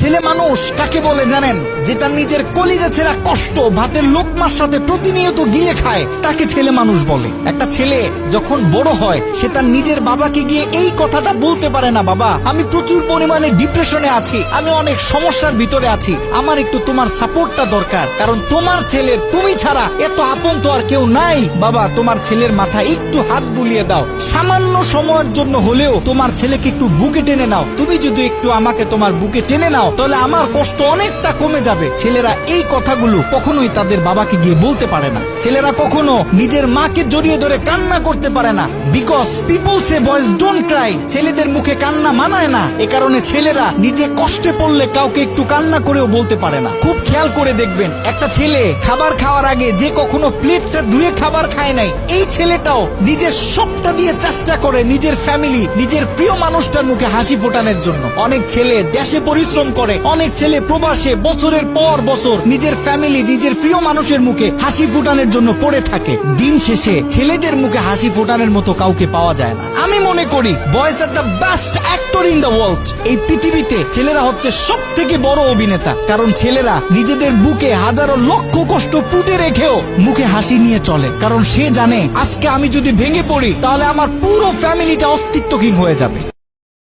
ছেলে মানুষ কাকে বলে জানেন? যে তার নিজের কলিজা ছেঁড়া কষ্ট ভাতের লোকমার সাথে প্রতিনিয়ত গিলে খায়, তাকে ছেলে মানুষ বলে। একটা ছেলে যখন বড় হয় সে তার নিজের বাবাকে গিয়ে এই কথাটা বলতে পারে না, বাবা আমি প্রচুর পরিমাণে ডিপ্রেশনে আছি, আমি অনেক সমস্যার ভিতরে আছি, আমার একটু তোমার সাপোর্টটা দরকার, কারণ তোমার ছেলের তুমি ছাড়া এত আপন তো আর কেউ নাই। বাবা তোমার ছেলের মাথায় একটু হাত বুলিয়ে দাও, সামান্য সময়ের জন্য হলেও তোমার ছেলেকে একটু বুকে টেনে নাও। তুমি যদি একটু আমাকে তোমার বুকে টেনে নাও তাহলে আমার কষ্ট অনেকটা কমে যাবে। ছেলেরা এই কথাগুলো কখনোই তাদের বাবাকে গিয়ে বলতে পারে না। ছেলেরা কখনো নিজের মাকে জড়িয়ে ধরে কান্না করতে পারে না, because people say boys don't Cry. ছেলেদের মুখে কান্না মানায় না, এ কারণে ছেলেরা নিজে কষ্টে পড়লে কাউকে একটু কান্না করেও বলতে পারে না। খুব খেয়াল করে দেখবেন, একটা ছেলে খাবার খাওয়ার আগে যে কখনো প্লেটটা ধুয়ে খাবার খায় নাই, এই ছেলেটাও নিজের সবটা দিয়ে চেষ্টা করে নিজের ফ্যামিলি, নিজের প্রিয় মানুষটার মুখে হাসি ফোটানোর জন্য। অনেক ছেলে দেশে পরিশ্রম করে, অনেক ছেলে প্রবাসে বছরের পর বছর নিজের ফ্যামিলি, নিজের প্রিয় মানুষের মুখে হাসি ফোটানোর জন্য পড়ে থাকে। দিন শেষে ছেলেদের মুখে হাসি ফোটানোর মতো কাউকে পাওয়া যায় না। আমি মনে করি boys are the best actor in the world. এই পৃথিবীতে ছেলেরা হচ্ছে সব থেকে বড় অভিনেতা, কারণ ছেলেরা নিজেদের বুকে হাজারো লক্ষ কষ্ট পুঁতে রেখেও মুখে হাসি নিয়ে চলে, কারণ সে জানে আজকে আমি যদি ভেঙে পড়ি তাহলে আমার পুরো ফ্যামিলিটা অস্তিত্বহীন হয়ে যাবে।